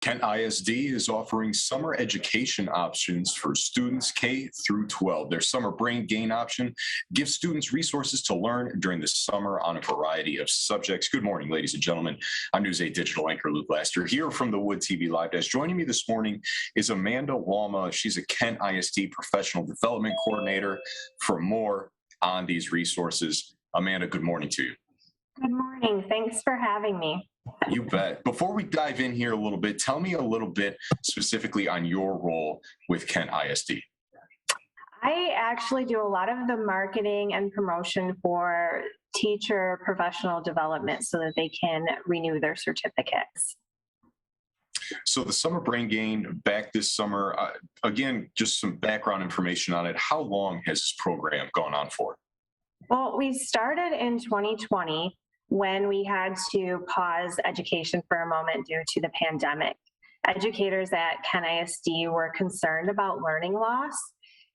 Kent ISD is offering summer education options for students K through 12. Their summer brain gain option gives students resources to learn during the summer on a variety of subjects. Good morning, ladies and gentlemen. I'm News 8 digital anchor Luke Laster here from the Wood TV Live Desk. Joining me this morning is Amanda Walma. She's a Kent ISD professional development coordinator. For more on these resources, Amanda, good morning to you. Good morning. Thanks for having me. You bet. Before we dive in here a little bit, tell me a little bit specifically on your role with Kent ISD. I actually do a lot of the marketing and promotion for teacher professional development so that they can renew their certificates. So the summer brain gain back this summer, again, just some background information on it. How long has this program gone on for? Well, we started in 2020 when we had to pause education for a moment due to the pandemic. Educators at Kent ISD were concerned about learning loss.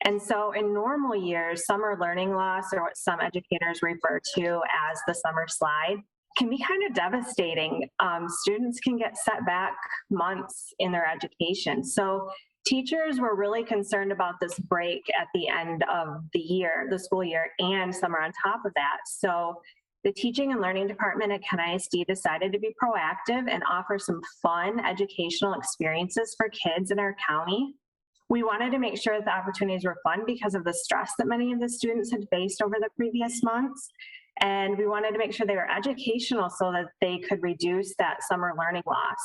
And so in normal years, summer learning loss, or what some educators refer to as the summer slide, can be kind of devastating. Students can get set back months in their education. So teachers were really concerned about this break at the end of the year, the school year, and summer on top of that. So the Teaching and Learning Department at Kent ISD decided to be proactive and offer some fun educational experiences for kids in our county. We wanted to make sure that the opportunities were fun because of the stress that many of the students had faced over the previous months. And we wanted to make sure they were educational so that they could reduce that summer learning loss.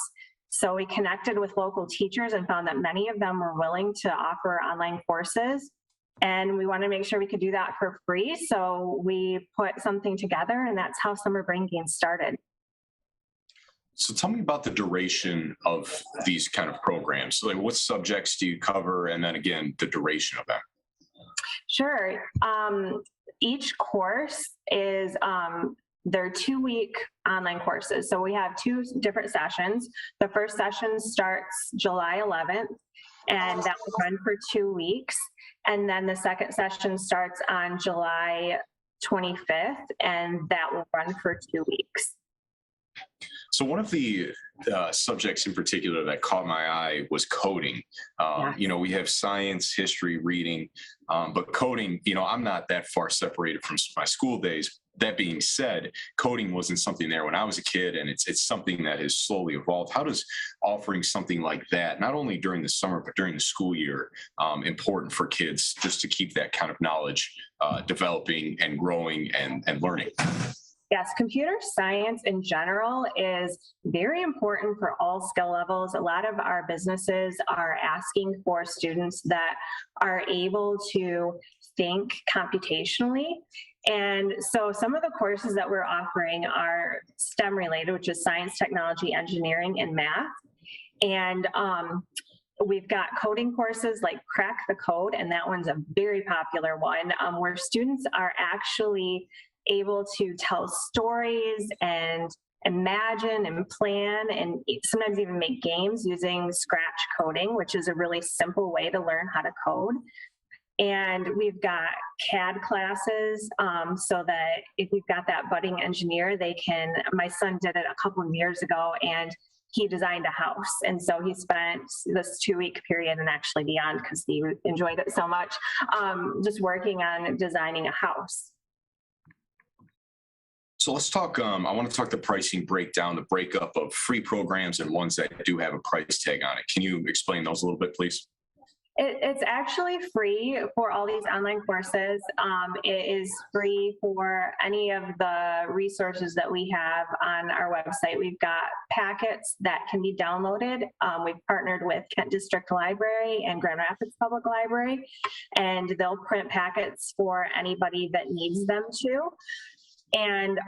So we connected with local teachers and found that many of them were willing to offer online courses. And we wanted to make sure we could do that for free. So we put something together, and that's how Summer Brain Gain started. So tell me about the duration of these kind of programs. So like, what subjects do you cover? And then again, the duration of them. Sure. Each course is they're 2-week online courses. So we have 2 different sessions. The first session starts July 11th, and that will run for 2 weeks. And then the second session starts on July 25th, and that will run for 2 weeks. So one of the subjects in particular that caught my eye was coding. You know, we have science, history, reading, but coding, you know, I'm not that far separated from my school days. That being said, coding wasn't something there when I was a kid, and it's something that has slowly evolved. How does offering something like that, not only during the summer, but during the school year, important for kids just to keep that kind of knowledge developing and growing and learning? Yes, computer science in general is very important for all skill levels. A lot of our businesses are asking for students that are able to think computationally. And so some of the courses that we're offering are STEM related, which is science, technology, engineering, and math. And we've got coding courses like Crack the Code, and that one's a very popular one, where students are actually able to tell stories and imagine and plan and sometimes even make games using Scratch coding, which is a really simple way to learn how to code. And we've got CAD classes so that if you've got that budding engineer, my son did it a couple of years ago, and he designed a house. And so he spent this 2-week period and actually beyond, because he enjoyed it so much, just working on designing a house. So let's talk, I want to talk the pricing breakdown, the breakup of free programs and ones that do have a price tag on it. Can you explain those a little bit, please? It's actually free for all these online courses. It is free for any of the resources that we have on our website. We've got packets that can be downloaded. We've partnered with Kent District Library and Grand Rapids Public Library, and they'll print packets for anybody that needs them to. And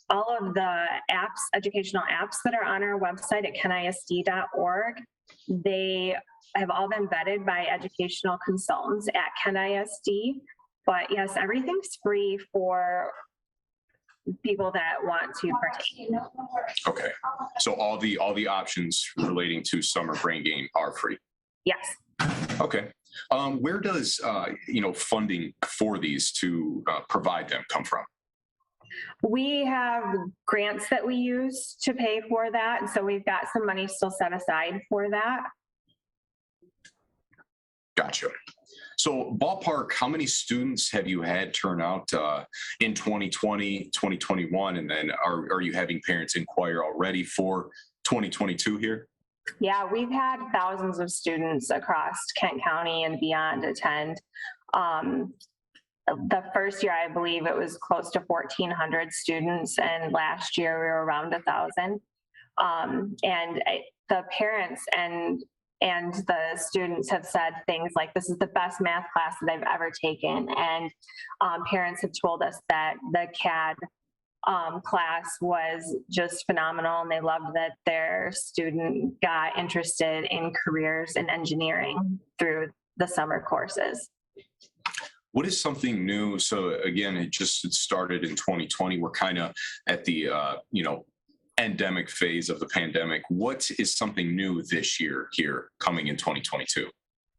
all of the apps, educational apps that are on our website at kentisd.org, they have all been vetted by educational consultants at Kent ISD. But yes, everything's free for people that want to partake. Okay, so all the options relating to summer brain gain are free. Yes. Okay. Where does funding for these to provide them come from? We have grants that we use to pay for that. So we've got some money still set aside for that. Gotcha. So ballpark, how many students have you had turn out in 2020, 2021? And then are you having parents inquire already for 2022 here? Yeah, we've had thousands of students across Kent County and beyond attend. The first year, I believe it was close to 1,400 students, and last year we were around 1,000. The parents and the students have said things like, "This is the best math class that I've ever taken," and parents have told us that the CAD class was just phenomenal, and they loved that their student got interested in careers in engineering through the summer courses. What is something new? So again, it started in 2020. We're kind of at the endemic phase of the pandemic. What is something new this year here coming in 2022?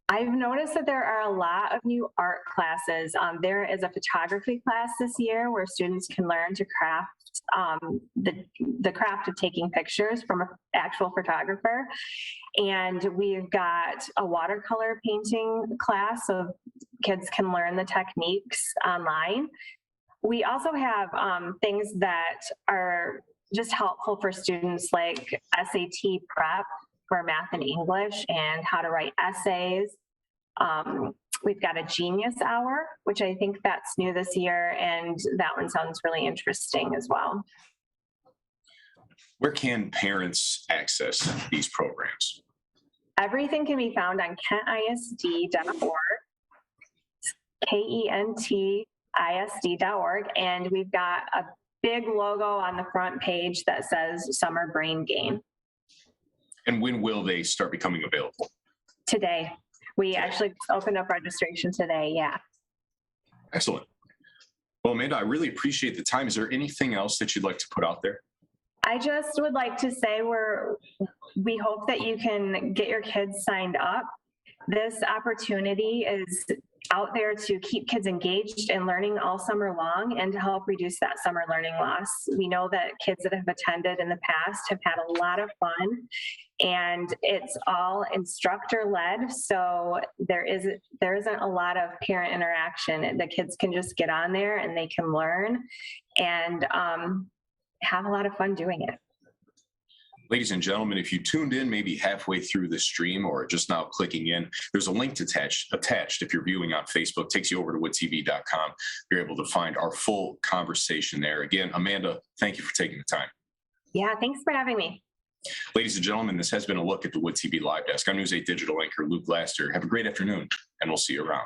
I've noticed that there are a lot of new art classes. There is a photography class this year where students can learn to craft the craft of taking pictures from an actual photographer. And we've got a watercolor painting class, so kids can learn the techniques online. We also have things that are just helpful for students, like SAT prep for math and English and how to write essays. We've got a Genius Hour, which I think that's new this year, and that one sounds really interesting as well. Where can parents access these programs? Everything can be found on kentisd.org, kentisd.org, and we've got a big logo on the front page that says Summer Brain Gain. And when will they start becoming available? Today. We actually opened up registration today, yeah. Excellent. Well, Amanda, I really appreciate the time. Is there anything else that you'd like to put out there? I just would like to say we hope that you can get your kids signed up. This opportunity is out there to keep kids engaged and learning all summer long and to help reduce that summer learning loss. We know that kids that have attended in the past have had a lot of fun, and it's all instructor led. So there isn't a lot of parent interaction. The kids can just get on there and they can learn and have a lot of fun doing it. Ladies and gentlemen, if you tuned in maybe halfway through the stream or just now clicking in, there's a link attached if you're viewing on Facebook. Takes you over to woodtv.com. You're able to find our full conversation there. Again, Amanda, thank you for taking the time. Yeah, thanks for having me. Ladies and gentlemen, this has been a look at the Wood TV Live Desk. I'm News 8 digital anchor Luke Laster. Have a great afternoon, and we'll see you around.